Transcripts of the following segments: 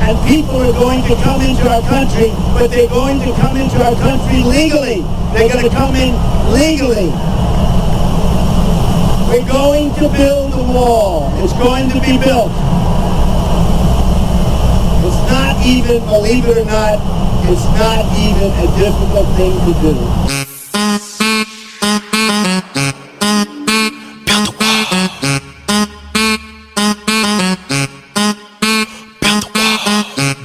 and people are going to come into our country, but they're going to come into our country legally. They're going to come in legally. We're going to build a wall. It's going to be built. It's not even, believe it or not, it's not even a difficult thing to do. Build a wall.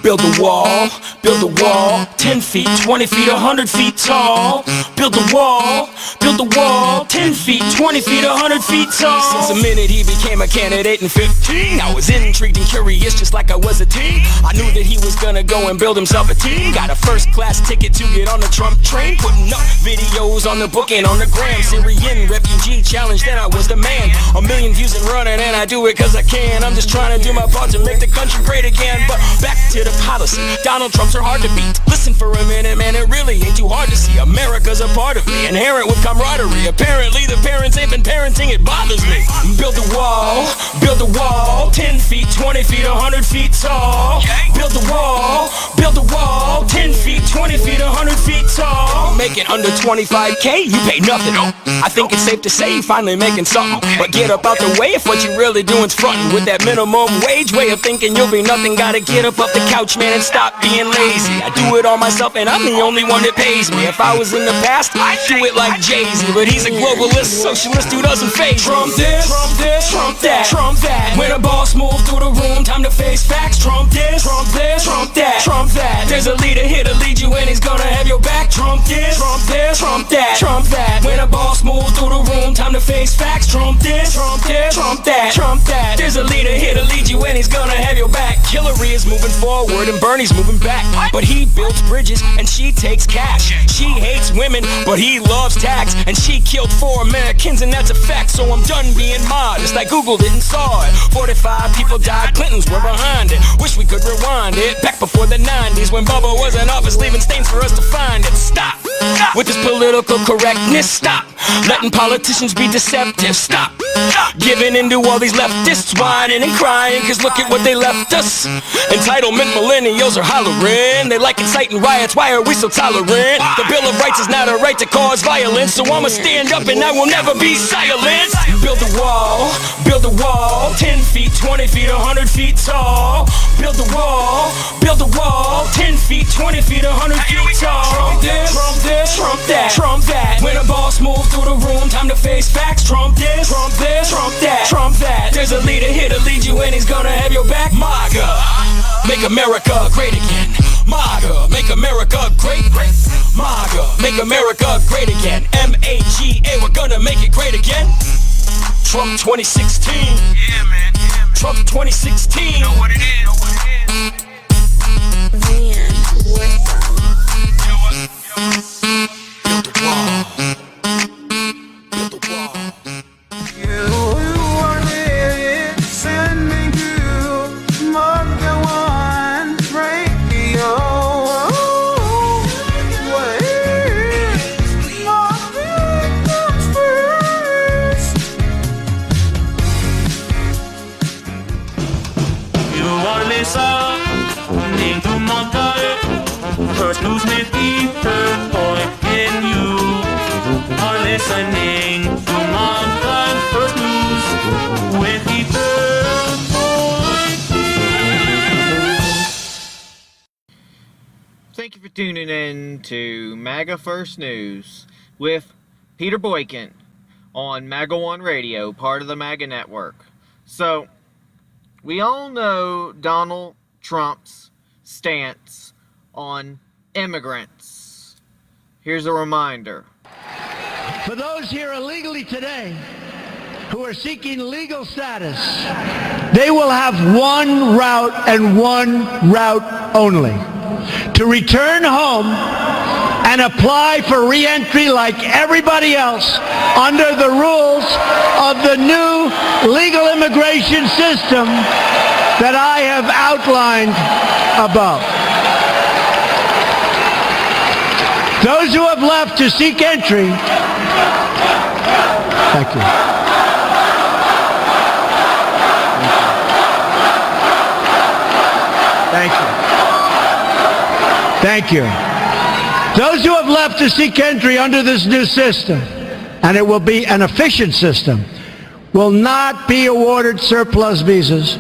Build a wall. Build a wall. 10 feet, 20 feet, 100 feet tall. Build a wall. Build a wall. 10 feet, 20 feet, 100 feet tall. Since the minute he became a candidate in 15, I was intrigued and curious just like I was a teen. I knew that he was gonna go and build himself a team. Got a first class ticket to get on the Trump train. Putting up videos on the book and on the gram. Syrian refugee challenge, then I was the man. A million views and running, and I do it cause I can. I'm just trying to do my part to make the country great again. But back to the policy, Donald Trump's are hard to beat. Listen for a minute, man, it really ain't too hard to see. America's a part of me, inherent with camaraderie. Apparently the parents ain't been parenting, it bothers me. Build a wall, 10 feet, 20 feet, 100 feet tall. Build a wall, 10 feet, 20 feet, 100 feet tall. Making under 25K, you pay nothing. I think it's safe to say you finally making something. But get up out the way if what you really doing's frontin'. With that minimum wage way of thinking you'll be nothing. Gotta get up off the couch, man, and stop being lazy. I do it all myself and I'm the only one that pays me. If I was in the past, I'd do it like Jay-Z. But he's a globalist, socialist who doesn't faze me. Trump this, Trump this, Trump that, Trump that. When a boss move through the room, time to face facts. Trump this, Trump this, Trump that, Trump that. There's a leader here to lead you and he's gonna have your back. Trump this, Trump this, Trump that, Trump that. When a boss move through the room, time to face facts. Trump this, Trump this, Trump that, Trump that. There's a leader here to lead you and he's gonna have your back. Hillary is moving forward and Bernie's moving back. But he builds bridges and she takes cash. She hates women, but he loves tax. And she killed 4 Americans and that's a fact. So I'm done being modest, I googled it and saw it. 45 people died, Clintons were behind it. Wish we could rewind it, back before the 90s when Bubba was in office, leaving stains for us to find it. Stop with this political correctness, stop letting politicians be deceptive, stop giving into all these leftists, whining and crying, cause look at what they left us. Entitlement millennials are hollering, they like inciting riots, why are we so tolerant? The Bill of Rights is not a right to cause violence, so I'ma stand up and I will never be silent. Build a wall, 10 feet, 20 feet, 100 feet tall. Build a wall, 10 feet, 20 feet, 100 feet tall. Trump this, Trump this, Trump that, Trump that. When a boss move through the room, time to face facts. Trump this, Trump this, Trump that, Trump that. There's a leader here to lead you and he's gonna have your back. Maga, make America great again. Maga, make America great, great. Maga, make America great again. M-A-G-A, we're gonna make it great again. Trump 2016. Yeah, man. Trump 2016. You know what it is. Man, Build a wall. Build a wall. You are listening to Maga One Radio. Maga comes first. You are listening to Maga. First news with Peter Boykin. You are listening to Maga. First news with Peter Boykin. Thank you for tuning in to Maga First News with Peter Boykin on Maga One Radio, part of the Maga Network. So, we all know Donald Trump's stance on immigrants. Here's a reminder. For those here illegally today who are seeking legal status, they will have one route and one route only: to return home and apply for re-entry like everybody else under the rules of the new legal immigration system that I have outlined above. Those who have left to seek entry, thank you. Thank you. Thank you. Those who have left to seek entry under this new system, and it will be an efficient system, will not be awarded surplus visas,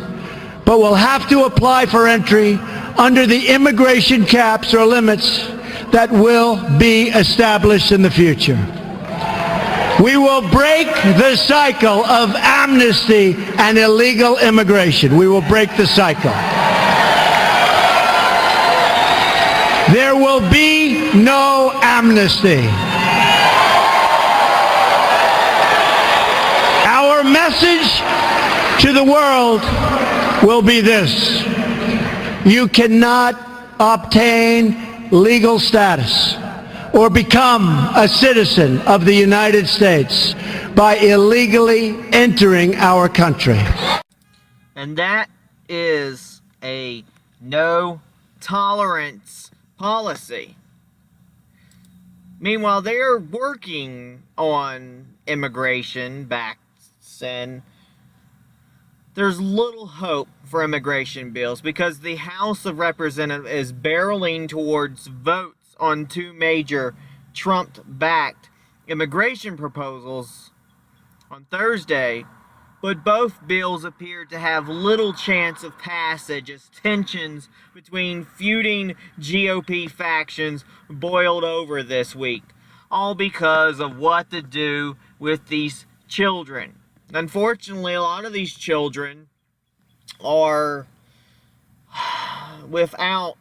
but will have to apply for entry under the immigration caps or limits that will be established in the future. We will break the cycle of amnesty and illegal immigration. We will break the cycle. There will be no amnesty. Our message to the world will be this: you cannot obtain legal status or become a citizen of the United States by illegally entering our country. And that is a no tolerance policy. Meanwhile, they're working on immigration backs, and there's little hope for immigration bills because the House of Representatives is barreling towards votes on two major Trump-backed immigration proposals on Thursday, but both bills appear to have little chance of passage as tensions between feuding GOP factions boiled over this week, all because of what to do with these children. Unfortunately, a lot of these children are without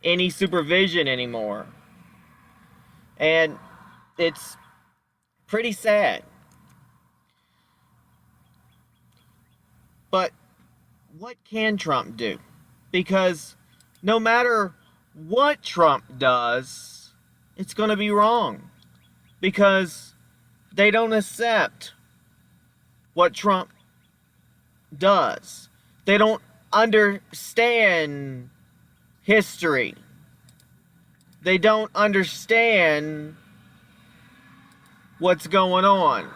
any supervision anymore. And it's pretty sad. But what can Trump do? Because no matter what Trump does, it's going to be wrong. Because they don't accept what Trump does. They don't understand history. They don't understand what's going on.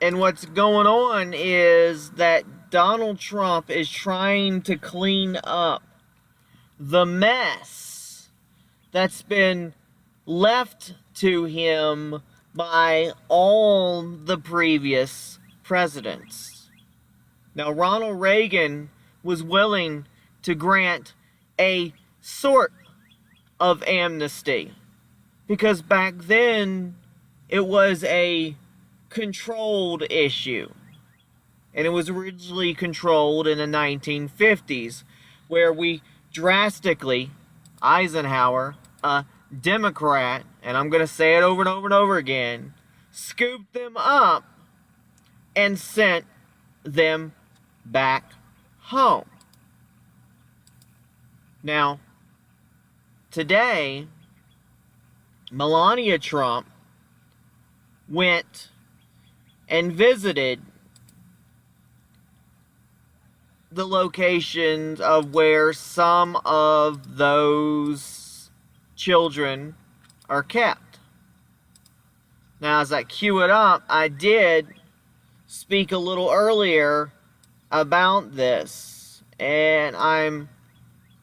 And what's going on is that Donald Trump is trying to clean up the mess that's been left to him by all the previous presidents. Now, Ronald Reagan was willing to grant a sort of amnesty because back then it was a controlled issue, and it was originally controlled in the 1950s, where we drastically, Eisenhower, a Democrat, and I'm going to say it over and over and over again, scooped them up and sent them back home. Now, today, Melania Trump went and visited the locations of where some of those children are kept. Now, as I cue it up, I did speak a little earlier about this, and I'm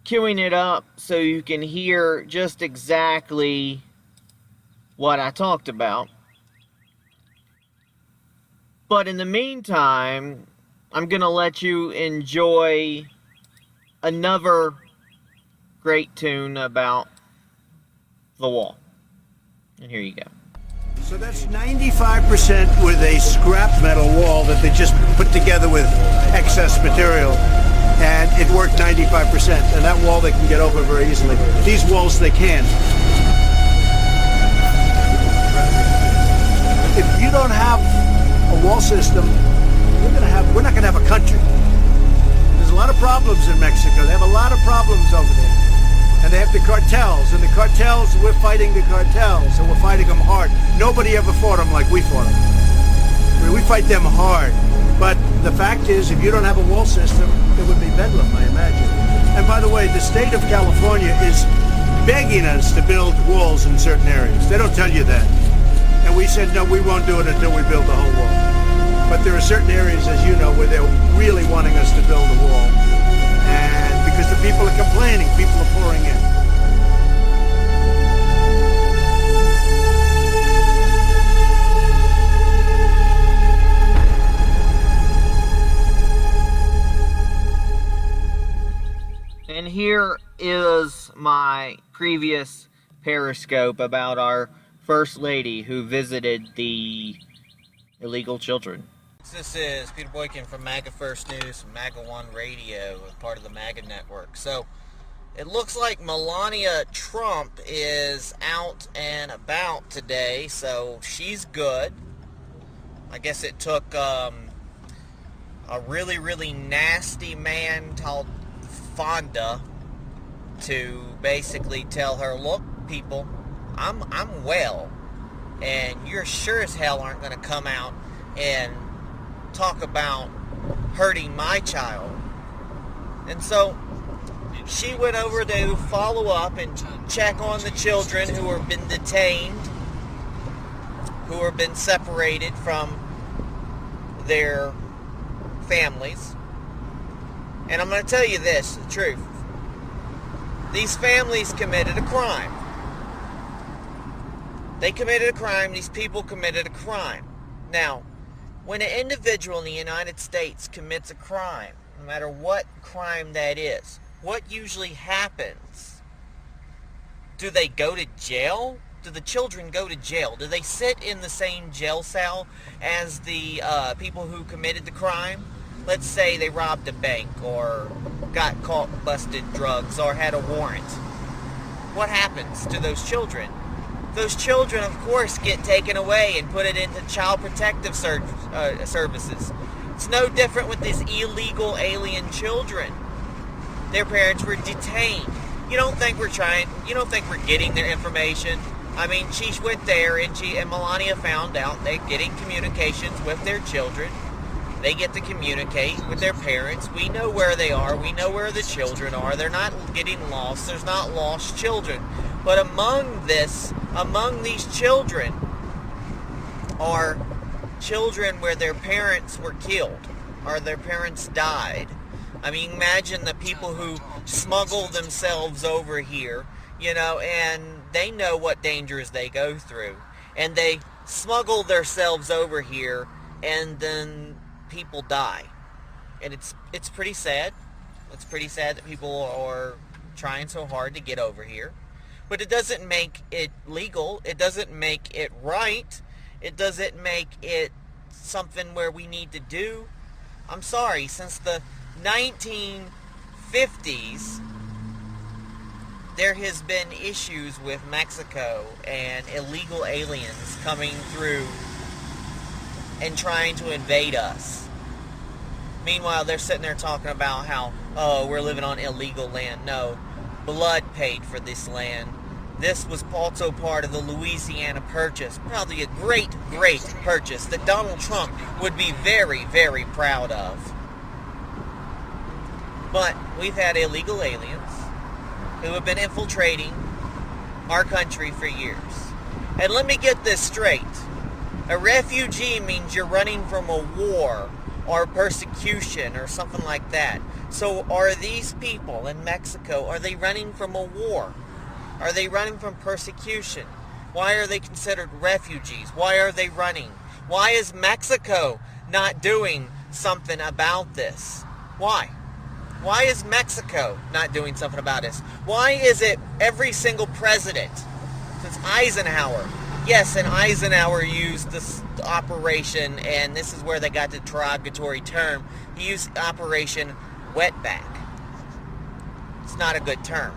queuing it up so you can hear just exactly what I talked about. But in the meantime, I'm going to let you enjoy another great tune about the wall. And here you go. So that's 95% with a scrap metal wall that they just put together with excess material. And it worked 95%. And that wall they can get over very easily. These walls they can't. If you don't have a wall system, we're not gonna have a country. There's a lot of problems in Mexico. They have a lot of problems over there. And they have the cartels, and the cartels, we're fighting the cartels, and we're fighting them hard. Nobody ever fought them like we fought them. We fight them hard. But the fact is, if you don't have a wall system, it would be bedlam, I imagine. And by the way, the state of California is begging us to build walls in certain areas. They don't tell you that. And we said, no, we won't do it until we build the whole wall. But there are certain areas, as you know, where they're really wanting us to build a wall. And raining. People are pouring in. And here is my previous Periscope about our First Lady who visited the illegal children. This is Peter Boykin from Maga First News, Maga One Radio, part of the Maga Network. So, it looks like Melania Trump is out and about today, so she's good. I guess it took a really, really nasty man called Fonda to basically tell her, look, people, I'm well, and you're sure as hell aren't going to come out and talk about hurting my child. And so she went over to follow up and check on the children who have been detained, who have been separated from their families. And I'm going to tell you this, the truth. These families committed a crime. They committed a crime. These people committed a crime. Now, when an individual in the United States commits a crime, no matter what crime that is, what usually happens? Do they go to jail? Do the children go to jail? Do they sit in the same jail cell as the people who committed the crime? Let's say they robbed a bank or got caught busted drugs or had a warrant. What happens to those children? Those children, of course, get taken away and put it into child protective services. It's no different with these illegal alien children. Their parents were detained. You don't think we're getting their information? I mean, she went there and Melania found out they're getting communications with their children. They get to communicate with their parents. We know where they are. We know where the children are. They're not getting lost. There's not lost children. But among these children are children where their parents were killed or their parents died. I mean, imagine the people who smuggle themselves over here, and they know what dangers they go through. And they smuggle themselves over here, and then people die. And it's pretty sad. It's pretty sad that people are trying so hard to get over here. But it doesn't make it legal. It doesn't make it right. It doesn't make it something where we need to do. I'm sorry, since the 1950s, there has been issues with Mexico and illegal aliens coming through and trying to invade us. Meanwhile, they're sitting there talking about how, we're living on illegal land. No, blood paid for this land. This was also part of the Louisiana Purchase. Probably a great, great purchase that Donald Trump would be very, very proud of. But we've had illegal aliens who have been infiltrating our country for years. And let me get this straight. A refugee means you're running from a war or persecution or something like that. So are these people in Mexico, are they running from a war? Are they running from persecution? Why are they considered refugees? Why are they running? Why is Mexico not doing something about this? Why? Why is Mexico not doing something about this? Why is it every single president since Eisenhower? Yes, and Eisenhower used this operation, and this is where they got the derogatory term. He used Operation Wetback. It's not a good term.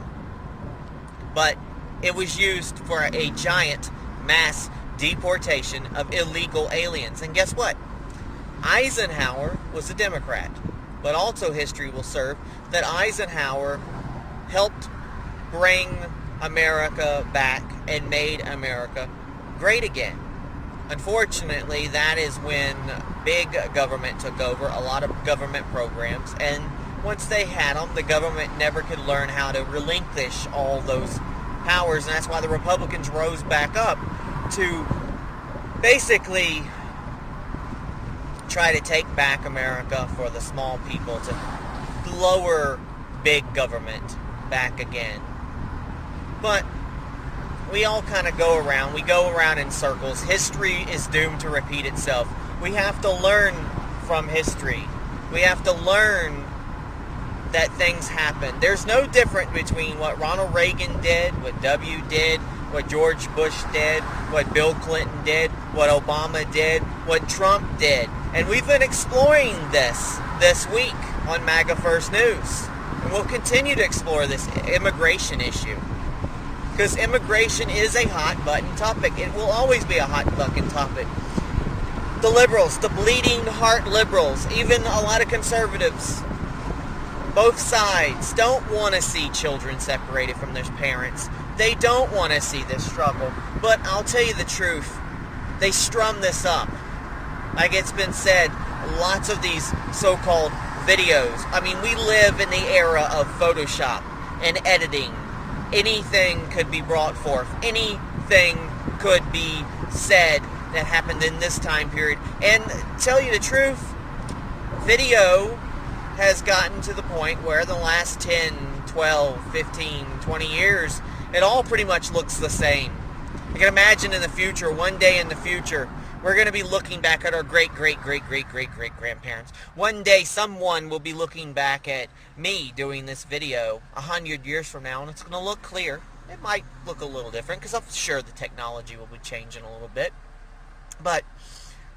But it was used for a giant mass deportation of illegal aliens. And guess what? Eisenhower was a Democrat. But also history will serve that Eisenhower helped bring America back and made America great again. Unfortunately, that is when big government took over, a lot of government programs, and once they had them, the government never could learn how to relinquish all those powers, and that's why the Republicans rose back up to basically try to take back America for the small people, to lower big government back again. But we all kind of go around in circles. History is doomed to repeat itself. We have to learn from history. We have to learn that things happen. There's no difference between what Ronald Reagan did, what W did, what George Bush did, what Bill Clinton did, what Obama did, what Trump did. And we've been exploring this week on MAGA First News. And we'll continue to explore this immigration issue. Because immigration is a hot button topic. It will always be a hot button topic. The liberals, the bleeding heart liberals, even a lot of conservatives, both sides don't want to see children separated from their parents. They don't want to see this struggle. But I'll tell you the truth, they strum this up. Like it's been said, lots of these so-called videos. I mean, we live in the era of Photoshop and editing. Anything could be brought forth. Anything could be said that happened in this time period. And tell you the truth, video has gotten to the point where the last 10, 12, 15, 20 years, it all pretty much looks the same. You can imagine in the future, one day in the future, we're going to be looking back at our great-great-great-great-great-great-grandparents. One day someone will be looking back at me doing this video 100 years from now, and it's going to look clear. It might look a little different, because I'm sure the technology will be changing a little bit. But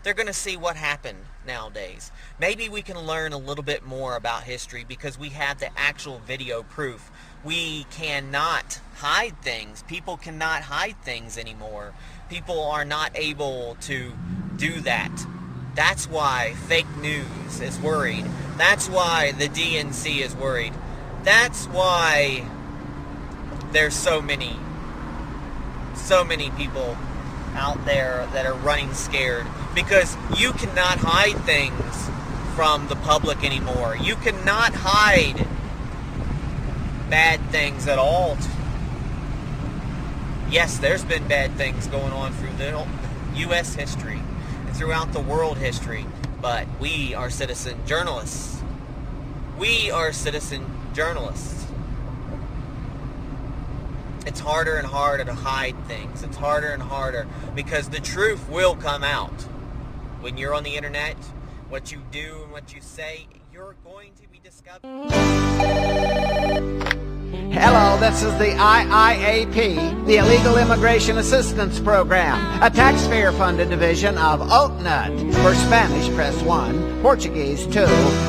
they're going to see what happened nowadays. Maybe we can learn a little bit more about history because we have the actual video proof. We cannot hide things. People cannot hide things anymore. People are not able to do that. That's why fake news is worried. That's why the DNC is worried. That's why there's so many people out there that are running scared, because you cannot hide things from the public anymore. You cannot hide bad things at all. Yes, there's been bad things going on through the U.S. history and throughout the world history, but we are citizen journalists. We are citizen journalists. It's harder and harder to hide things. It's harder and harder because the truth will come out. When you're on the internet, what you do and what you say, you're going to be discovered. Hello, this is the IIAP, the Illegal Immigration Assistance Program, a taxpayer-funded division of OTNUT. For Spanish, press 1, Portuguese 2,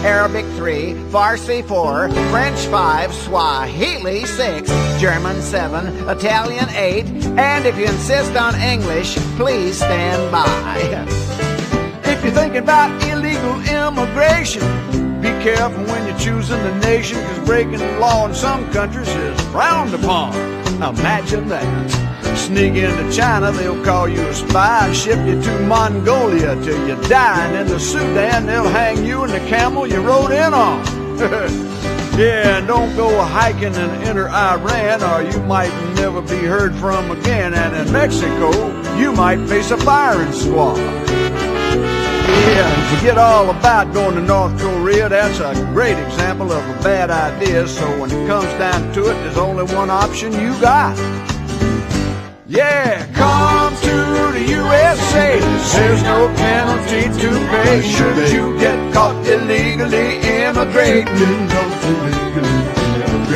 Arabic 3, Farsi 4, French 5, Swahili 6, German 7, Italian 8, and if you insist on English, please stand by. If you're thinking about illegal immigration, be careful when you're choosing the nation, because breaking the law in some countries is frowned upon. Imagine that. Sneak into China, they'll call you a spy, ship you to Mongolia till you die, and in the Sudan they'll hang you and the camel you rode in on. Yeah, and don't go hiking and enter Iran, or you might never be heard from again, and in Mexico you might face a firing squad. Yeah, forget all about going to North Korea. That's a great example of a bad idea. So when it comes down to it, there's only one option you got. Yeah, come to the USA. There's no penalty to pay should you get caught illegally immigrating.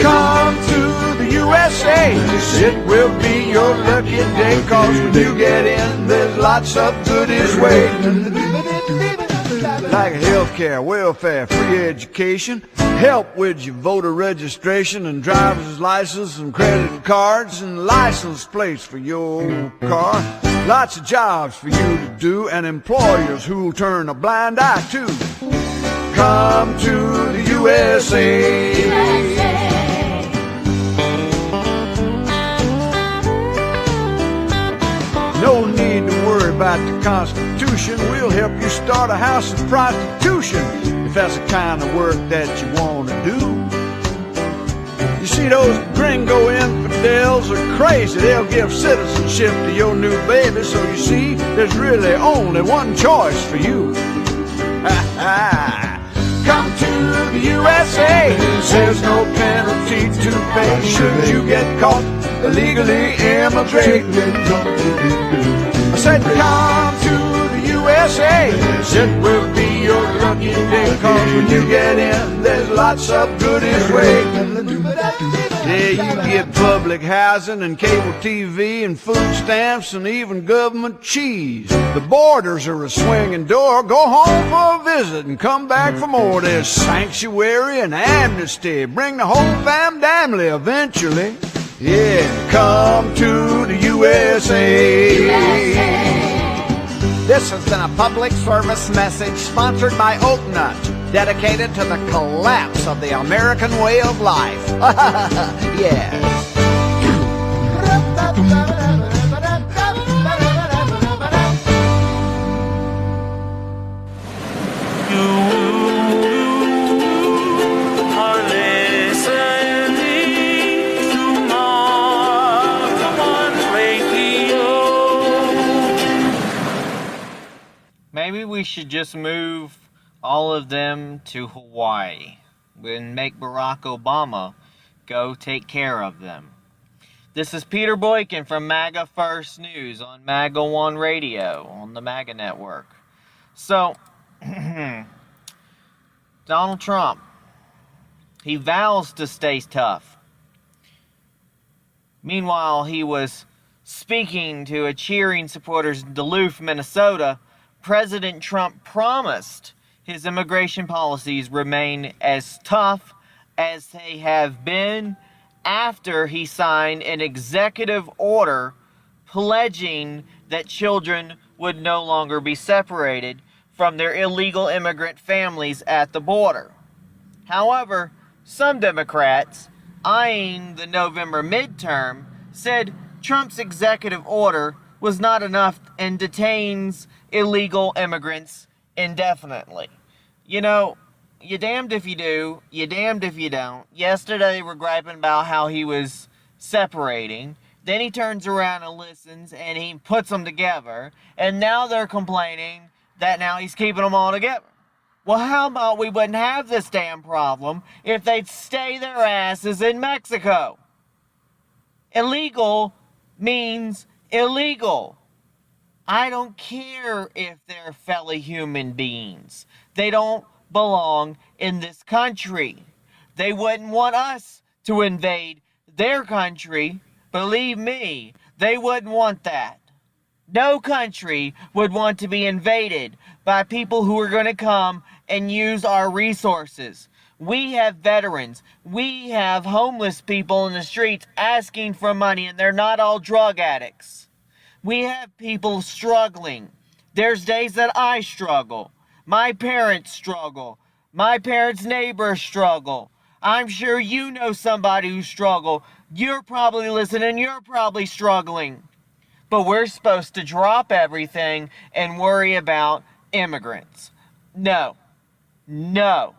Come to the USA. It will be your lucky day, 'cause when you get in, there's lots of goodies waiting. Like healthcare, welfare, free education, help with your voter registration and driver's license and credit cards and license plates for your car. Lots of jobs for you to do and employers who'll turn a blind eye to. Come to the USA. No need to worry about the Constitution. We'll help you start a house of prostitution if that's the kind of work that you want to do. You see, those gringo infidels are crazy. They'll give citizenship to your new baby. So you see, there's really only one choice for you. come to the USA. There's no penalty to pay should you get caught illegally immigrating. I said come to the USA. It will be your lucky day, 'cause when you get in, there's lots of goodies waiting. Yeah, you get public housing and cable TV and food stamps and even government cheese. The borders are a swinging door. Go home for a visit and come back for more. There's sanctuary and amnesty. Bring the whole family eventually. Yeah, come to the USA. This has been a public service message sponsored by Oaknut, dedicated to the collapse of the American way of life. Yes. You are listening to Maga Radio. Maybe we should just move all of them to Hawaii and make Barack Obama go take care of them. This is Peter Boykin from Maga First News on Maga One Radio on the Maga Network. So, Donald Trump, he vows to stay tough. Meanwhile, he was speaking to a cheering supporters in Duluth, Minnesota. President Trump promised his immigration policies remain as tough as they have been after he signed an executive order pledging that children would no longer be separated from their illegal immigrant families at the border. However, some Democrats, eyeing the November midterm, said Trump's executive order was not enough and detains illegal immigrants indefinitely. You know, you're damned if you do, you're damned if you don't. Yesterday we're griping about how he was separating. Then he turns around and listens and he puts them together. And now they're complaining that now he's keeping them all together. Well, how about we wouldn't have this damn problem if they'd stay their asses in Mexico? Illegal means illegal. I don't care if they're fellow human beings. They don't belong in this country. They wouldn't want us to invade their country. Believe me, they wouldn't want that. No country would want to be invaded by people who are going to come and use our resources. We have veterans. We have homeless people in the streets asking for money, and they're not all drug addicts. We have people struggling. There's days that I struggle. My parents struggle. My parents' neighbors struggle. I'm sure you know somebody who struggle. You're probably listening. You're probably struggling. But we're supposed to drop everything and worry about immigrants. No. No.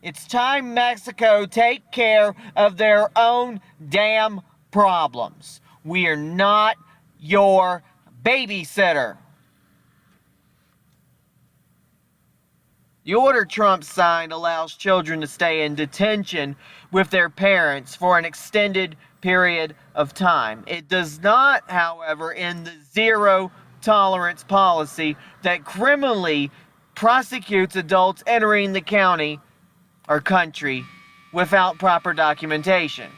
It's time Mexico take care of their own damn problems. We are not your babysitter. The order Trump signed allows children to stay in detention with their parents for an extended period of time. It does not, however, end the zero tolerance policy that criminally prosecutes adults entering the county or country without proper documentation.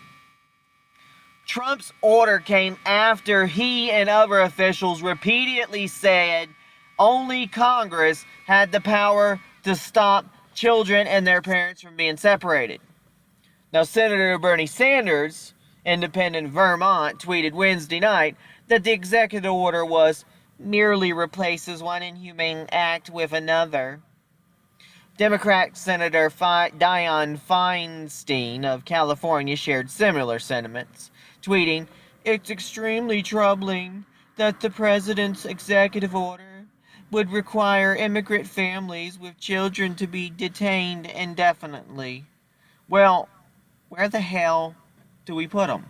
Trump's order came after he and other officials repeatedly said only Congress had the power to stop children and their parents from being separated. Now, Senator Bernie Sanders, independent Vermont, tweeted Wednesday night that the executive order was merely replaces one inhumane act with another. Democrat Senator Dianne Feinstein of California shared similar sentiments, tweeting, "It's extremely troubling that the president's executive order would require immigrant families with children to be detained indefinitely." Well, where the hell do we put them?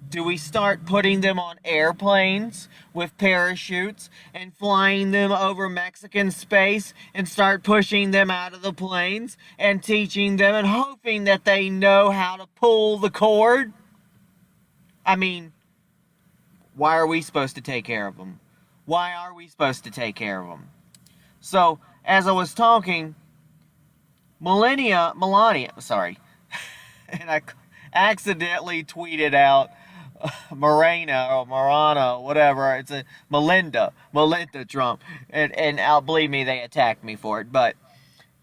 Do we start putting them on airplanes with parachutes and flying them over Mexican space and start pushing them out of the planes and teaching them and hoping that they know how to pull the cord? I mean, why are we supposed to take care of them? Why are we supposed to take care of them? So, as I was talking, Melani, and I accidentally tweeted out Marana, whatever. It's a Melinda Trump, and believe me, they attacked me for it. But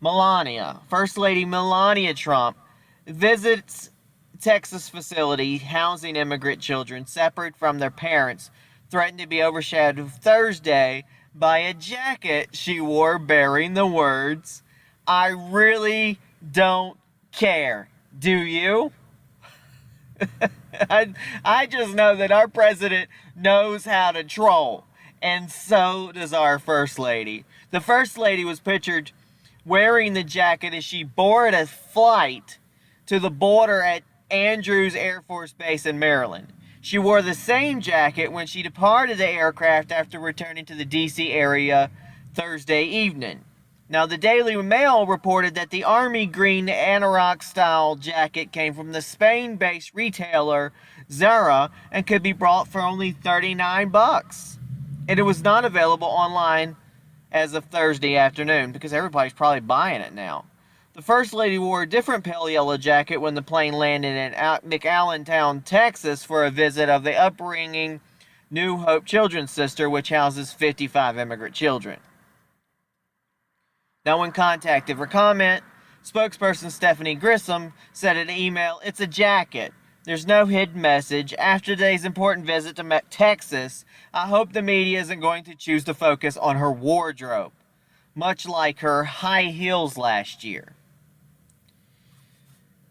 Melania, First Lady Melania Trump, visits Texas facility housing immigrant children separate from their parents, threatened to be overshadowed Thursday by a jacket she wore bearing the words, "I really don't care. Do you?" I just know that our president knows how to troll, and so does our First Lady. The First Lady was pictured wearing the jacket as she boarded a flight to the border at Andrews Air Force Base in Maryland. She wore the same jacket when she departed the aircraft after returning to the D.C. area Thursday evening. Now, the Daily Mail reported that the army green anorak-style jacket came from the Spain-based retailer Zara and could be bought for only $39. And it was not available online as of Thursday afternoon because everybody's probably buying it now. The First Lady wore a different pale yellow jacket when the plane landed in McAllentown, Texas for a visit of the upbringing New Hope Children's Center, which houses 55 immigrant children. Now, when contacted for comment, spokesperson Stephanie Grissom said in an email, "It's a jacket. There's no hidden message. After today's important visit to Texas, I hope the media isn't going to choose to focus on her wardrobe, much like her high heels last year."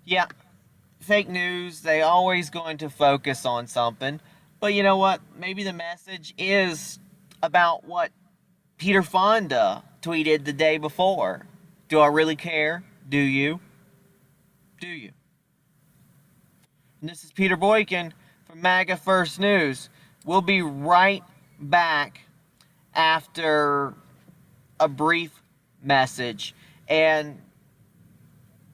Yeah, fake news, they always going to focus on something. But you know what? Maybe the message is about what Peter Fonda tweeted the day before. Do I really care? Do you? Do you? And this is Peter Boykin from Maga First News. We'll be right back after a brief message. And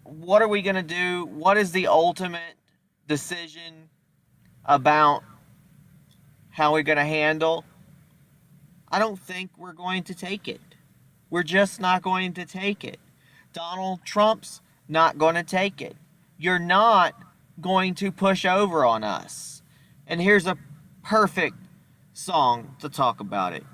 what are we going to do? What is the ultimate decision about how we're going to handle? I don't think we're going to take it. We're just not going to take it. Donald Trump's not going to take it. You're not going to push over on us. And here's a perfect song to talk about it.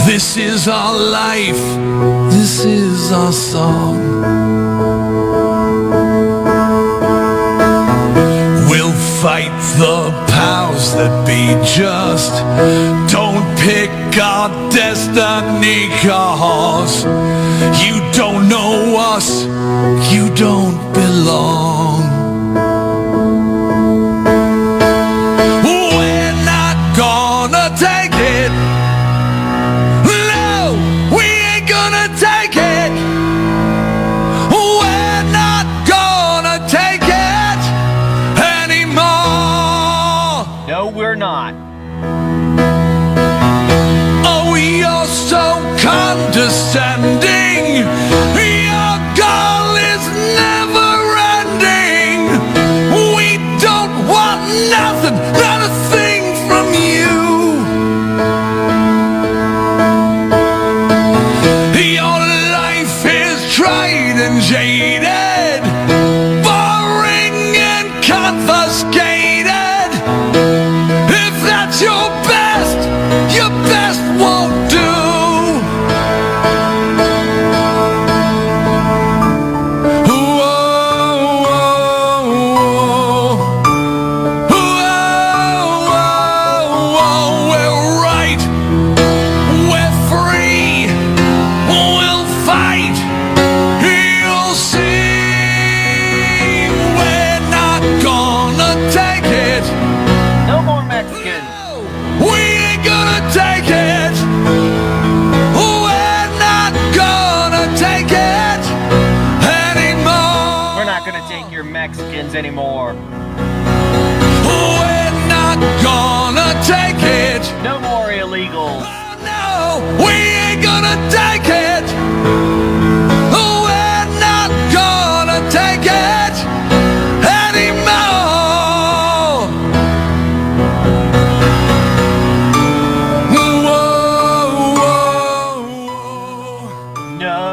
This is our life, this is our song. We'll fight the powers that be, just don't pick our destiny, 'cause you don't know us, you don't belong. We're not gonna take it. Take it. We're not gonna take it anymore. No, we're not. Oh, you're so condescending. Your goal is never ending. We don't want nothing, not a thing from you. Jaded, boring and confiscated. If that's Boykin. We ain't gonna take it. We're not gonna take it anymore. We're not gonna take your Mexicans anymore. We're not gonna take it. No more illegals. Oh no, we ain't gonna take it. We're not gonna take it anymore. Whoa, whoa, whoa. No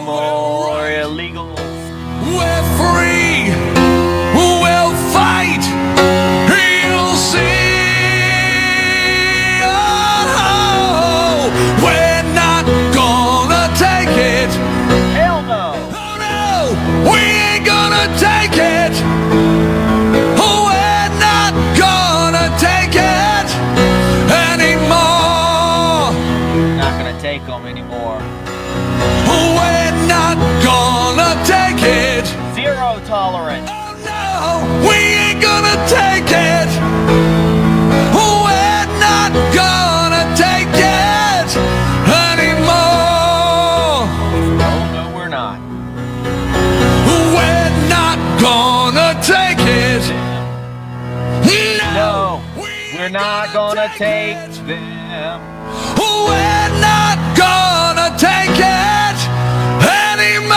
more illegals. We're free. We'll fight. You'll see. Oh, we're not gonna take it. Hell no. Oh no, we ain't gonna take it. We're not gonna take it anymore. Not gonna take them anymore. We're not gonna take it. Zero tolerance. Oh no, we ain't gonna take it. We're not gonna take it anymore. Oh no, we're not. We're not gonna take it. No, we're not gonna take them. We're not gonna take it anymore.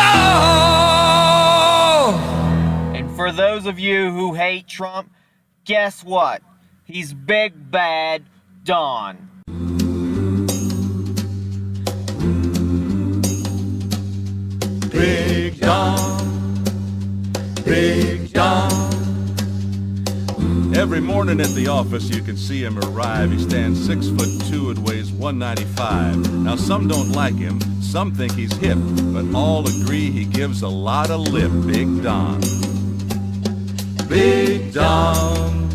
And for those of you who hate Trump, guess what? He's Big Bad Don. Big Don, Big Don. Every morning at the office you can see him arrive. He stands 6'2" and weighs 195. Now some don't like him, some think he's hip, but all agree he gives a lot of lip. Big Don. Big Don,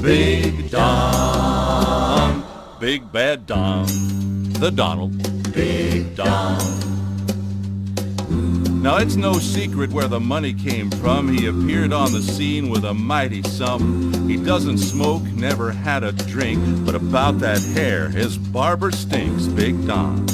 Big Don, Big Bad Don, the Donald, Big Don. Now it's no secret where the money came from. He appeared on the scene with a mighty sum. He doesn't smoke, never had a drink, but about that hair, his barber stinks. Big Don.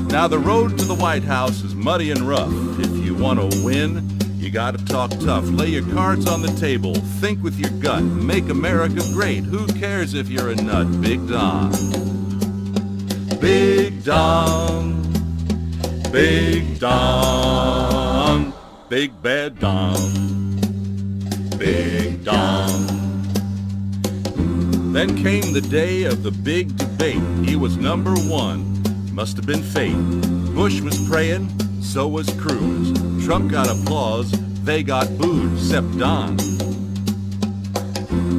Now the road to the White House is muddy and rough. If you want to win, you gotta talk tough. Lay your cards on the table, think with your gut. Make America great, who cares if you're a nut? Big Don. Big Don. Big Don, Big Bad Don, Big Don. Then came the day of the big debate. He was number one, must have been fate. Bush was praying, so was Cruz. Trump got applause, they got booed, except Don.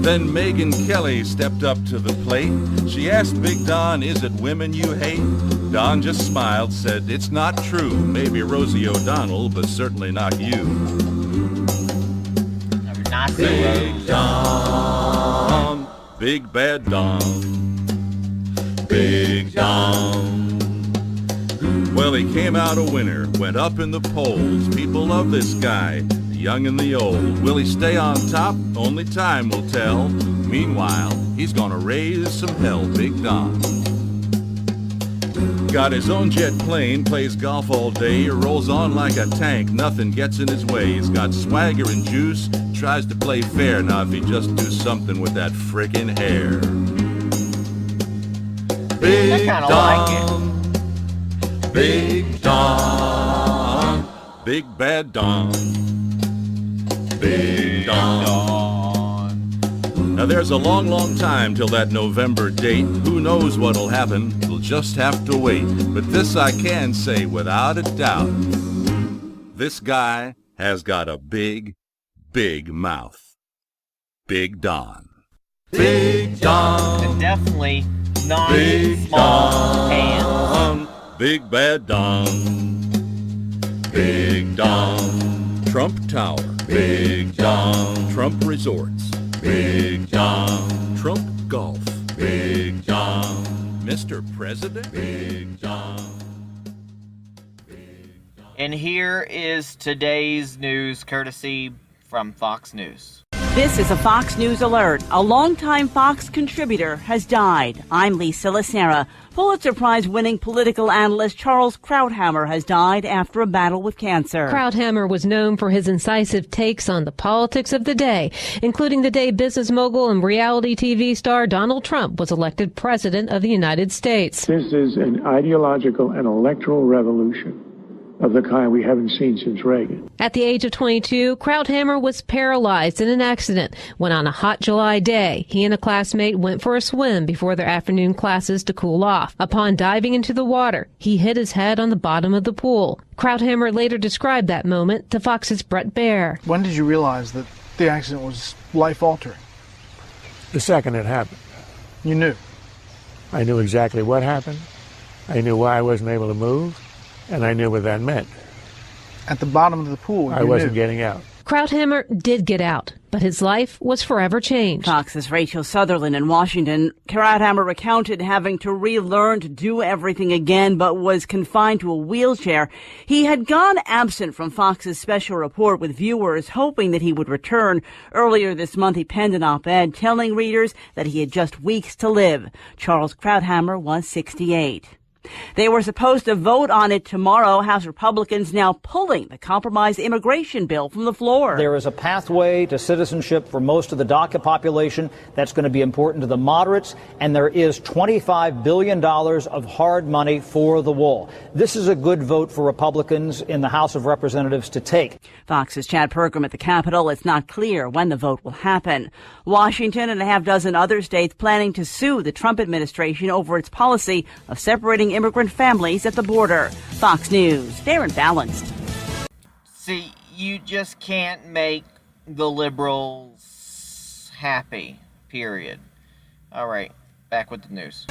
Then Megyn Kelly stepped up to the plate. She asked Big Don, is it women you hate? Don just smiled, said, it's not true. Maybe Rosie O'Donnell, but certainly not you. Not so Big Don, Big Bad Don, Big Don. Well, he came out a winner, went up in the polls. People love this guy, the young and the old. Will he stay on top? Only time will tell. Meanwhile, he's gonna raise some hell. Big Don. Got his own jet plane, plays golf all day, rolls on like a tank, nothing gets in his way. He's got swagger and juice, tries to play fair. Now if he just do something with that frickin' hair. Big kinda Don, Big Don, Big Bad Don, Big Don. Now there's a long, long time till that November date. Who knows what'll happen? We'll just have to wait. But this I can say without a doubt. This guy has got a big, big mouth. Big Don. Big Don. And definitely not Big small hands. Don. Big Bad Don. Big Don. Trump Tower. Big Don. Trump Resorts. Big Don. Trump Golf. Big Don. Mr. President. Big Don. And here is today's news, courtesy from Fox News. This is a Fox News alert. A longtime Fox contributor has died. I'm Lisa Lacera. Pulitzer Prize-winning political analyst Charles Krauthammer has died after a battle with cancer. Krauthammer was known for his incisive takes on the politics of the day, including the day business mogul and reality TV star Donald Trump was elected president of the United States. This is an ideological and electoral revolution of the kind we haven't seen since Reagan. At the age of 22, Krauthammer was paralyzed in an accident when on a hot July day, he and a classmate went for a swim before their afternoon classes to cool off. Upon diving into the water, he hit his head on the bottom of the pool. Krauthammer later described that moment to Fox's Brett Baer. When did you realize that the accident was life-altering? The second it happened. You knew? I knew exactly what happened. I knew why I wasn't able to move. And I knew what that meant. At the bottom of the pool, I wasn't getting out. Krauthammer did get out, but his life was forever changed. Fox's Rachel Sutherland in Washington. Krauthammer recounted having to relearn to do everything again, but was confined to a wheelchair. He had gone absent from Fox's special report with viewers, hoping that he would return. Earlier this month, he penned an op-ed telling readers that he had just weeks to live. Charles Krauthammer was 68. They were supposed to vote on it tomorrow. House Republicans now pulling the compromise immigration bill from the floor. There is a pathway to citizenship for most of the DACA population. That's going to be important to the moderates. And there is $25 billion of hard money for the wall. This is a good vote for Republicans in the House of Representatives to take. Fox's Chad Perkam at the Capitol. It's not clear when the vote will happen. Washington and a half dozen other states planning to sue the Trump administration over its policy of separating immigrant families at the border. Fox News, fair and balanced. See, you just can't make the liberals happy, period. All right, back with the news.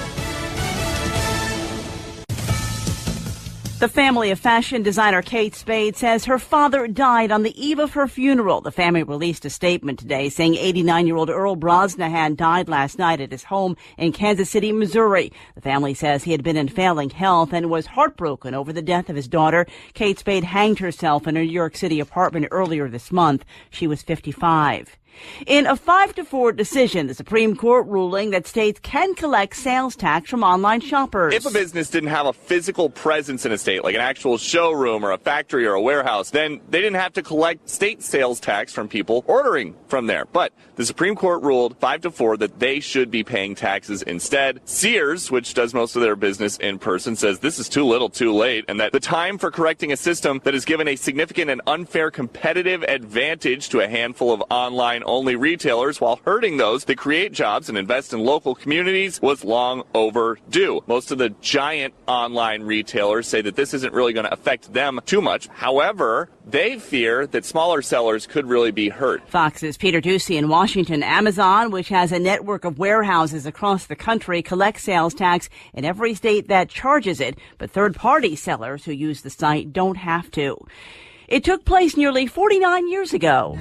The family of fashion designer Kate Spade says her father died on the eve of her funeral. The family released a statement today saying 89-year-old Earl Brosnahan died last night at his home in Kansas City, Missouri. The family says he had been in failing health and was heartbroken over the death of his daughter. Kate Spade hanged herself in her New York City apartment earlier this month. She was 55. In a 5-4 decision, the Supreme Court ruling that states can collect sales tax from online shoppers. If a business didn't have a physical presence in a state, like an actual showroom or a factory or a warehouse, then they didn't have to collect state sales tax from people ordering from there. But the Supreme Court ruled 5-4 that they should be paying taxes instead. Sears, which does most of their business in person, says this is too little too late, and that the time for correcting a system that has given a significant and unfair competitive advantage to a handful of online-only retailers while hurting those that create jobs and invest in local communities was long overdue. Most of the giant online retailers say that this isn't really going to affect them too much. However, they fear that smaller sellers could really be hurt. Fox's Peter Ducey in Washington. Amazon, which has a network of warehouses across the country, collects sales tax in every state that charges it, but third-party sellers who use the site don't have to. It took place nearly 49 years ago.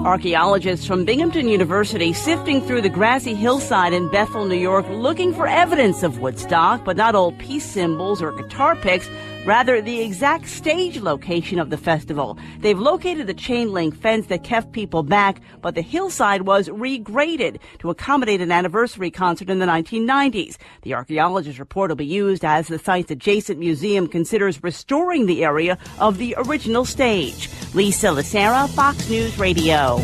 Archaeologists from Binghamton University sifting through the grassy hillside in Bethel, New York, looking for evidence of Woodstock, but not old peace symbols or guitar picks, rather the exact stage location of the festival. They've located the chain link fence that kept people back, but the hillside was regraded to accommodate an anniversary concert in the 1990s. The archaeologists' report will be used as the site's adjacent museum considers restoring the area of the original stage. Lisa Lacera, Fox News Radio.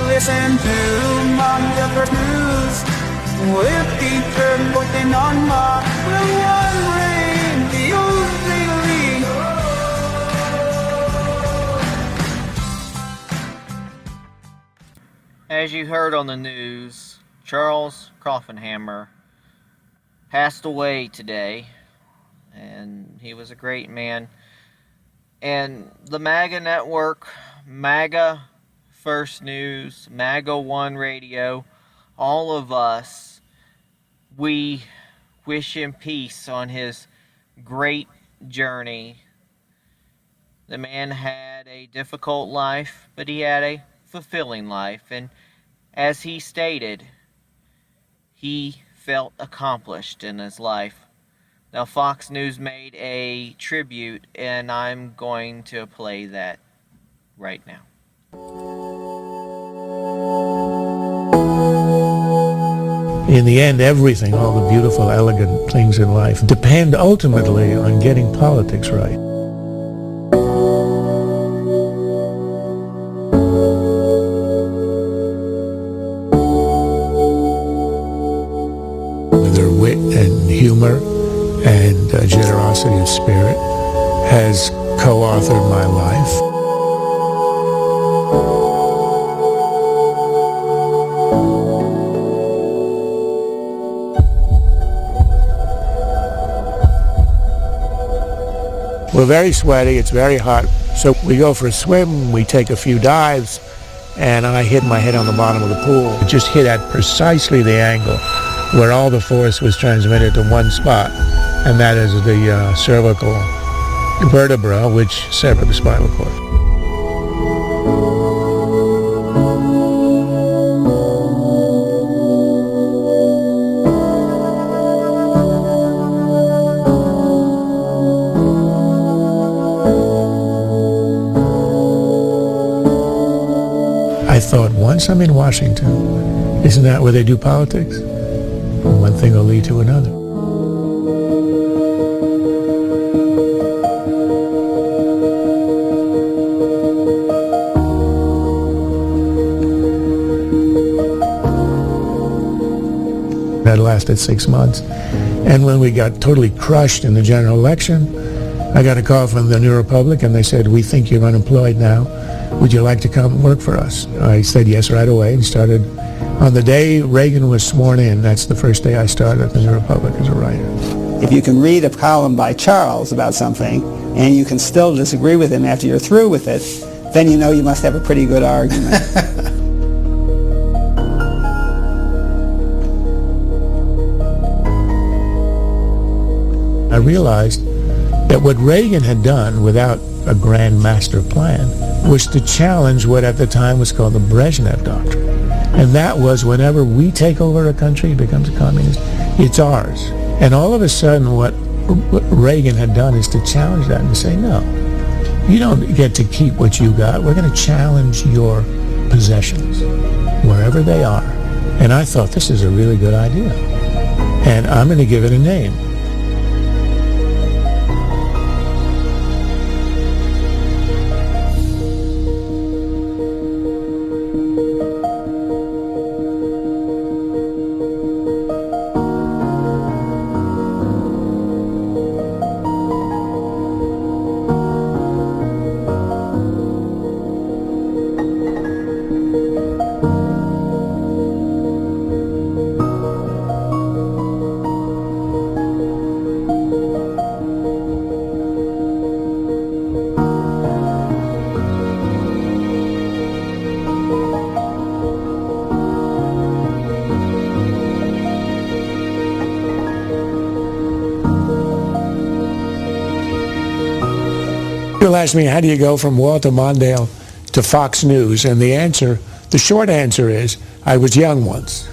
Listen to Manga News with Peter Boykin on Maga Radio Daily. As you heard on the news, Charles Krauthammer passed away today, and he was a great man. And the Maga Network, Maga First News, Maga One Radio, all of us, we wish him peace on his great journey The man had a difficult life, but he had a fulfilling life, and as he stated, he felt accomplished in his life. Now, Fox News made a tribute, and I'm going to play that right now. In the end, everything, all the beautiful, elegant things in life, depend ultimately on getting politics right. Their wit and humor and generosity of spirit has co-authored my life. We're very sweaty, it's very hot, so we go for a swim, we take a few dives, and I hit my head on the bottom of the pool. It just hit at precisely the angle where all the force was transmitted to one spot, and that is the cervical vertebra, which severed the spinal cord. I thought, once I'm in Washington, isn't that where they do politics? One thing will lead to another. That lasted 6 months. And when we got totally crushed in the general election, I got a call from the New Republic, and they said, "We think you're unemployed now. Would you like to come work for us?" I said yes right away and started. On the day Reagan was sworn in, that's the first day I started at the New Republic as a writer. If you can read a column by Charles about something and you can still disagree with him after you're through with it, then you know you must have a pretty good argument. I realized that what Reagan had done without a grand master plan was to challenge what at the time was called the Brezhnev Doctrine. And that was, whenever we take over a country, it becomes a communist, it's ours. And all of a sudden what Reagan had done is to challenge that and to say, no, you don't get to keep what you got. We're going to challenge your possessions, wherever they are. And I thought, this is a really good idea. And I'm going to give it a name. People ask me, how do you go from Walter Mondale to Fox News? And the short answer is, I was young once.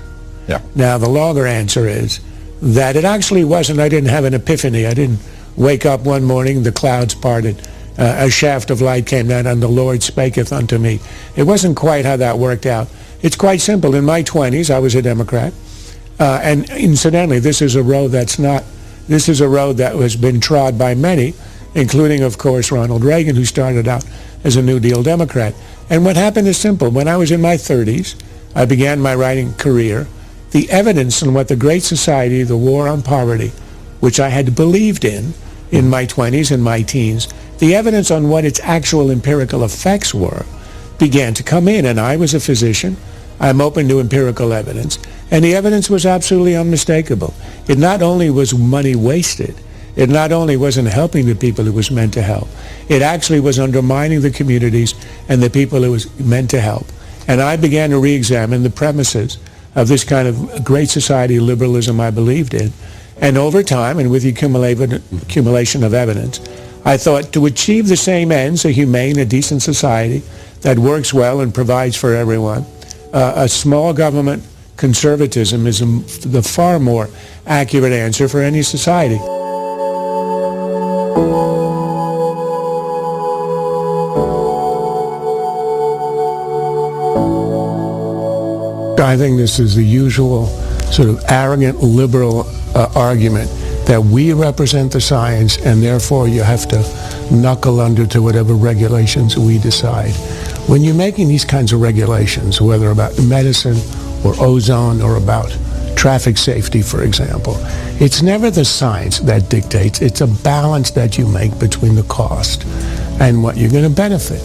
Yeah. Now, the longer answer is that it actually wasn't, I didn't have an epiphany. I didn't wake up one morning, the clouds parted, a shaft of light came down, and the Lord spaketh unto me. It wasn't quite how that worked out. It's quite simple. In my 20s, I was a Democrat. And incidentally, this is a road that has been trod by many, including, of course, Ronald Reagan, who started out as a New Deal Democrat. And what happened is simple. When I was in my 30s, I began my writing career. The evidence on what the Great Society, the war on poverty, which I had believed in my 20s and my teens, the evidence on what its actual empirical effects were began to come in. And I was a physician. I'm open to empirical evidence. And the evidence was absolutely unmistakable. It not only was money wasted, it not only wasn't helping the people it was meant to help, it actually was undermining the communities and the people it was meant to help. And I began to re-examine the premises of this kind of great society liberalism I believed in. And over time, and with the accumulation of evidence, I thought to achieve the same ends, a humane, a decent society that works well and provides for everyone, a small government conservatism is the far more accurate answer for any society. I think this is the usual sort of arrogant liberal argument that we represent the science and therefore you have to knuckle under to whatever regulations we decide. When you're making these kinds of regulations, whether about medicine or ozone or about traffic safety, for example, it's never the science that dictates. It's a balance that you make between the cost and what you're going to benefit.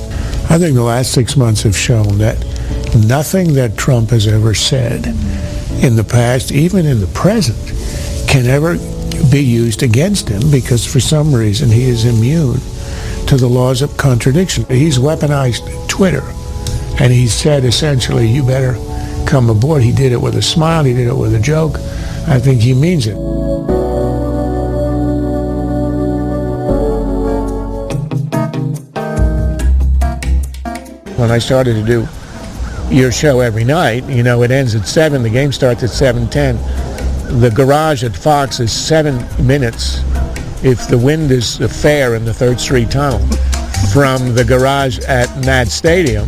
I think the last 6 months have shown that nothing that Trump has ever said in the past, even in the present, can ever be used against him because for some reason he is immune to the laws of contradiction. He's weaponized Twitter and he said essentially, you better come aboard. He did it with a smile. He did it with a joke. I think he means it. When I started to do your show every night, you know, it ends at 7, the game starts at 7:10. The garage at Fox is 7 minutes if the wind is fair in the 3rd Street Tunnel from the garage at Nat Stadium.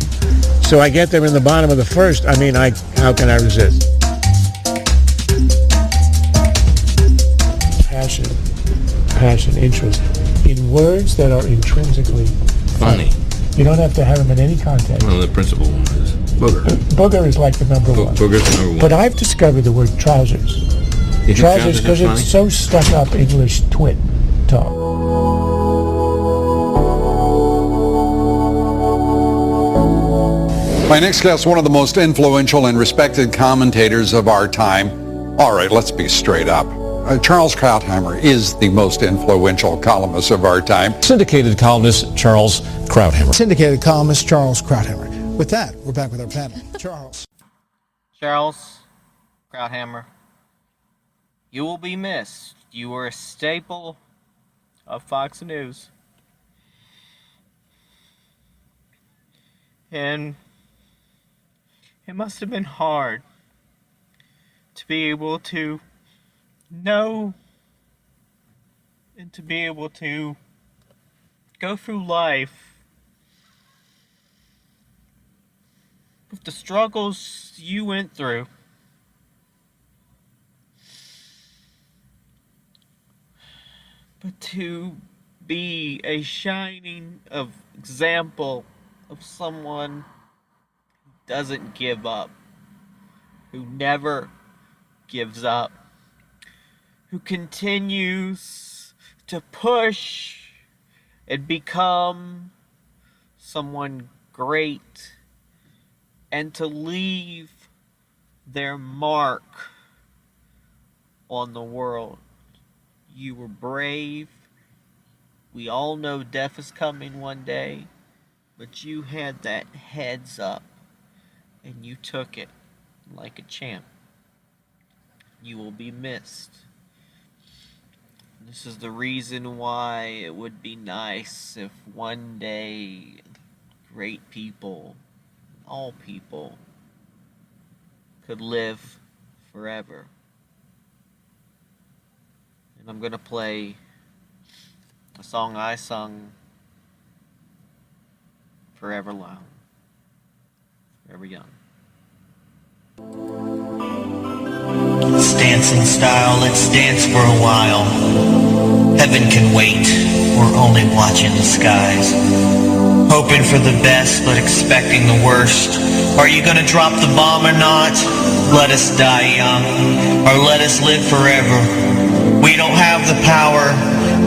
So I get there in the bottom of the 1st. I mean, how can I resist? Passion, interest in words that are intrinsically funny. You don't have to have them in any context. Well, the principal one is booger. Booger is like the number one. Booger's the number one. But I've discovered the word trousers. Trousers, because it's so stuck up English twit talk. My next guest, one of the most influential and respected commentators of our time. All right, let's be straight up. Charles Krautheimer is the most influential columnist of our time. Syndicated columnist Charles Krautheimer. Syndicated columnist Charles Krautheimer. With that, we're back with our panel. Charles. Charles Krautheimer, you will be missed. You were a staple of Fox News. And it must have been hard to be able to know and to be able to go through life with the struggles you went through. But to be a shining example of someone who doesn't give up, who never gives up, who continues to push and become someone great and to leave their mark on the world. You were brave. We all know death is coming one day, but you had that heads up and you took it like a champ. You will be missed. This is the reason why it would be nice if one day great people, all people, could live forever. And I'm going to play a song I sung forever long, forever young. Let's dance in style, let's dance for a while. Heaven can wait, we're only watching the skies. Hoping for the best, but expecting the worst. Are you gonna drop the bomb or not? Let us die young, or let us live forever. We don't have the power,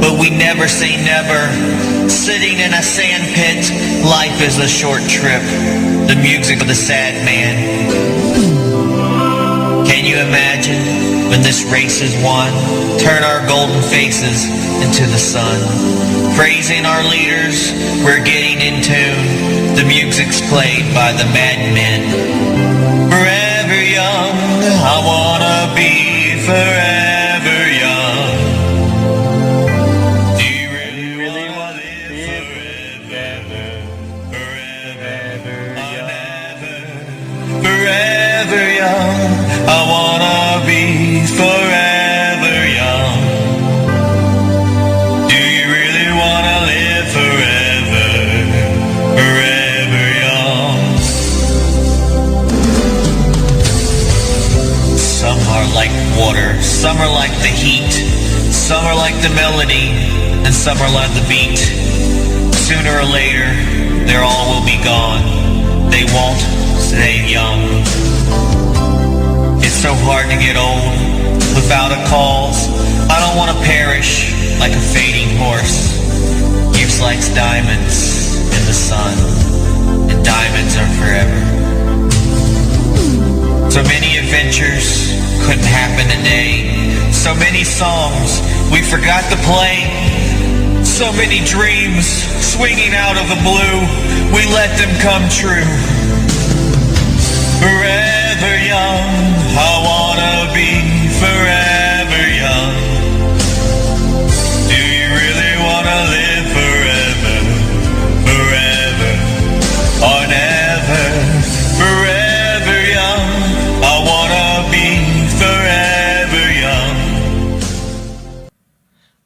but we never say never. Sitting in a sand pit, life is a short trip. The music of the sad man. Can you imagine when this race is won? Turn our golden faces into the sun. Praising our leaders, we're getting in tune. The music's played by the madmen. Forever young, I wanna be forever young. Do you really want the melody, and some are love the beat. Sooner or later, they all will be gone. They won't stay young. It's so hard to get old without a cause. I don't want to perish like a fading horse. Youth likes diamonds in the sun, and diamonds are forever. So many adventures couldn't happen today. So many songs we forgot to play. So many dreams swinging out of the blue. We let them come true. Forever young, I wanna be forever young. Do you really wanna live forever? Forever or never? Forever young, I wanna be forever young.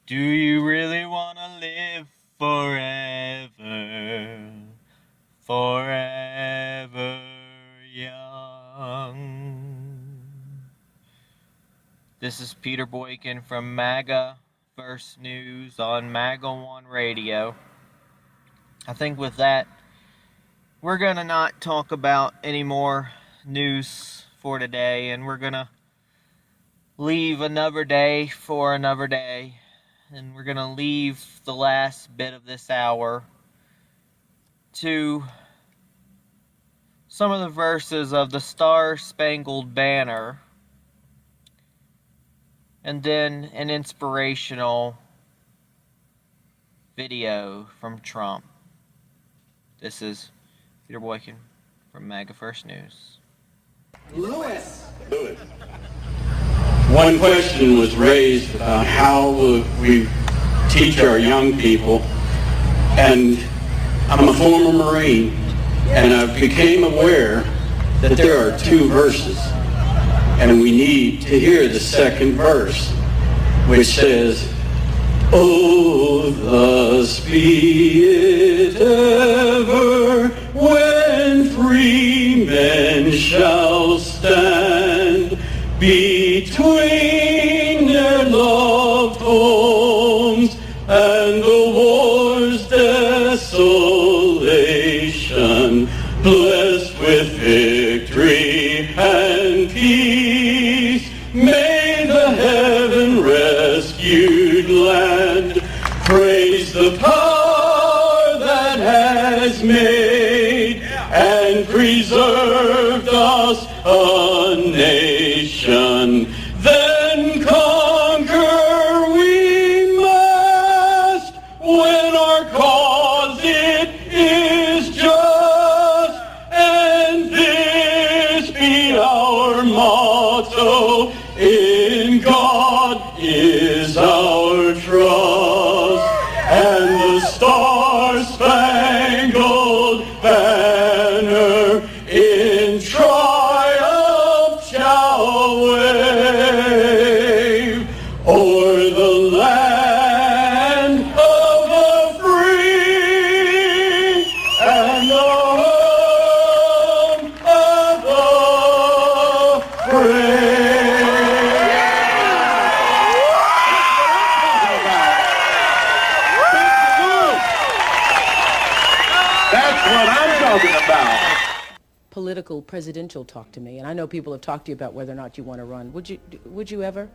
Do you really wanna live forever? Forever young. This is Peter Boykin from Maga First News on Maga 1 Radio. I think with that, we're going to not talk about any more news for today, and we're going to leave another day for another day, and we're going to leave the last bit of this hour to some of the verses of the Star-Spangled Banner, and then an inspirational video from Trump. This is Peter Boykin from Maga First News. Lewis. One question was raised about how we teach our young people, and I'm a former Marine, and I became aware that there are two verses, and we need to hear the second verse, which says, "Oh, thus be it ever, when free men shall stand between their loved homes and the war's desolation, blessed with victory and peace, may the heaven-rescued land praise the power that has made and preserved us a nation. Then conquer we must when our cause it is just, and this be our motto: in God is our trust. And the Star-Spangled Banner in triumph shall wave o'er the land of the free and the home of the brave. That's what I'm talking about. Political presidential talk to me, and I know people have talked to you about whether or not you want to run. Would you ever?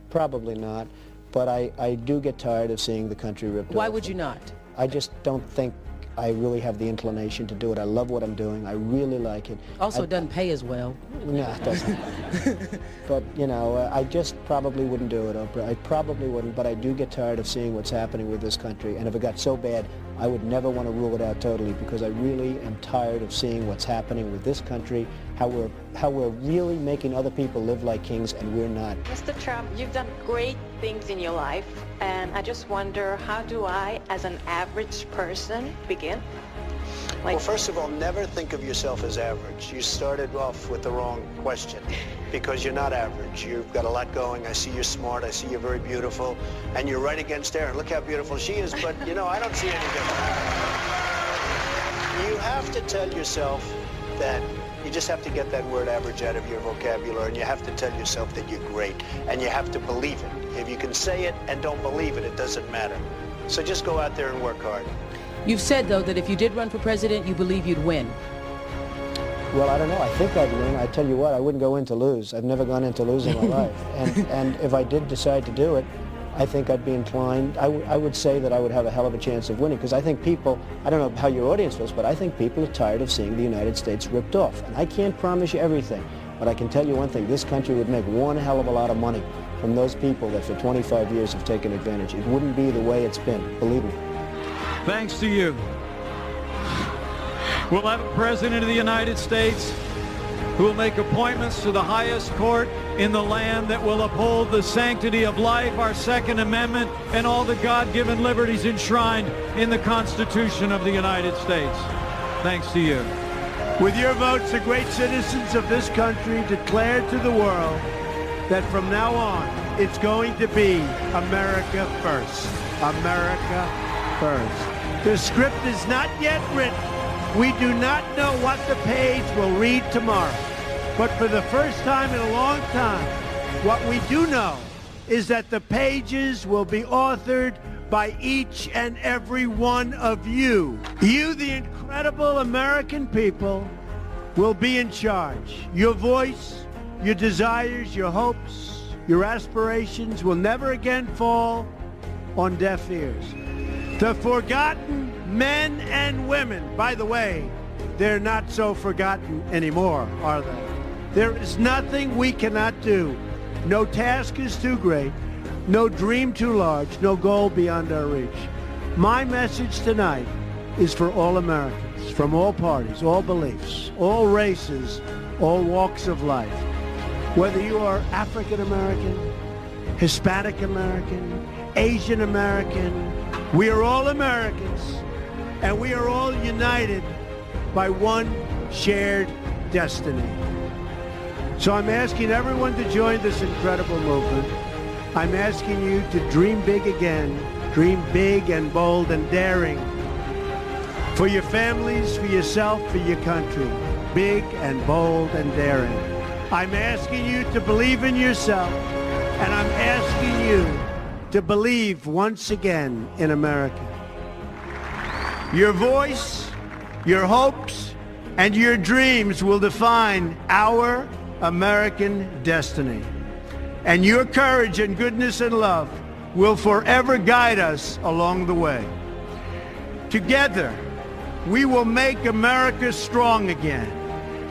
Probably not, but I do get tired of seeing the country ripped off. Why would you not? I just don't think I really have the inclination to do it. I love what I'm doing. I really like it. Also, it doesn't pay as well. No, it doesn't. But, you know, I just probably wouldn't do it, Oprah. I probably wouldn't, but I do get tired of seeing what's happening with this country. And if it got so bad, I would never want to rule it out totally, because I really am tired of seeing what's happening with this country, how we're really making other people live like kings, and we're not. Mr. Trump, you've done great things in your life, and I just wonder, how do I, as an average person, begin? Well, first of all, never think of yourself as average. You started off with the wrong question, because you're not average. You've got a lot going. I see you're smart. I see you're very beautiful. And you're right against Erin. Look how beautiful she is, but, you know, I don't see any difference. You have to tell yourself that you just have to get that word average out of your vocabulary, and you have to tell yourself that you're great, and you have to believe it. If you can say it and don't believe it, it doesn't matter. So just go out there and work hard. You've said, though, that if you did run for president, you believe you'd win. Well, I don't know. I think I'd win. I tell you what, I wouldn't go in to lose. I've never gone in to lose in my life. And if I did decide to do it, I think I'd be inclined, I would say that I would have a hell of a chance of winning, because I think people, I don't know how your audience feels, but I think people are tired of seeing the United States ripped off. And I can't promise you everything, but I can tell you one thing, this country would make one hell of a lot of money from those people that for 25 years have taken advantage. It wouldn't be the way it's been, believe me. Thanks to you, we'll have a president of the United States who will make appointments to the highest court in the land, that will uphold the sanctity of life, our Second Amendment, and all the God-given liberties enshrined in the Constitution of the United States. Thanks to you. With your votes, the great citizens of this country declare to the world that from now on, it's going to be America first. America first. The script is not yet written. We do not know what the page will read tomorrow. But for the first time in a long time, what we do know is that the pages will be authored by each and every one of you. You, the incredible American people, will be in charge. Your voice, your desires, your hopes, your aspirations will never again fall on deaf ears. The forgotten men and women, by the way, they're not so forgotten anymore, are they? There is nothing we cannot do. No task is too great, no dream too large, no goal beyond our reach. My message tonight is for all Americans, from all parties, all beliefs, all races, all walks of life. Whether you are African American, Hispanic American, Asian American, we are all Americans, and we are all united by one shared destiny. So I'm asking everyone to join this incredible movement. I'm asking you to dream big again, dream big and bold and daring. For your families, for yourself, for your country, big and bold and daring. I'm asking you to believe in yourself, and I'm asking you to believe once again in America. Your voice, your hopes, and your dreams will define our American destiny. And your courage and goodness and love will forever guide us along the way. Together, we will make America strong again.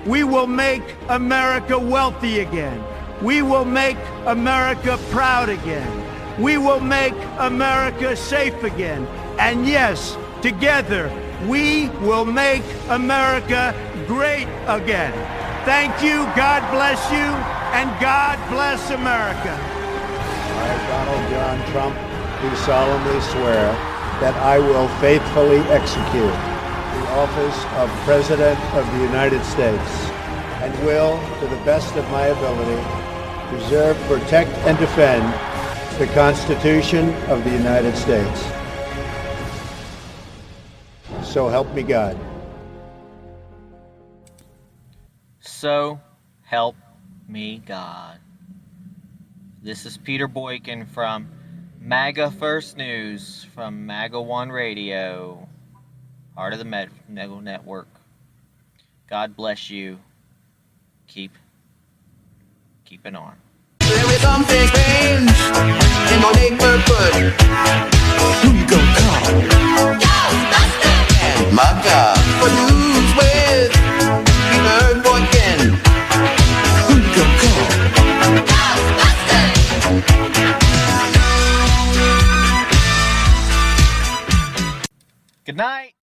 We will make America wealthy again. We will make America proud again. We will make America safe again. And yes, together, we will make America great again. Thank you, God bless you, and God bless America. I, Donald John Trump, do solemnly swear that I will faithfully execute the office of President of the United States and will, to the best of my ability, preserve, protect, and defend the Constitution of the United States. So help me God. So help me God. This is Peter Boykin from Maga First News from Maga One Radio, part of the Mega Network. God bless you. Keep it on. There is something strange in my neighborhood. Who you gonna call? Ghostbusters! And Maga. For news with Peter Boykin.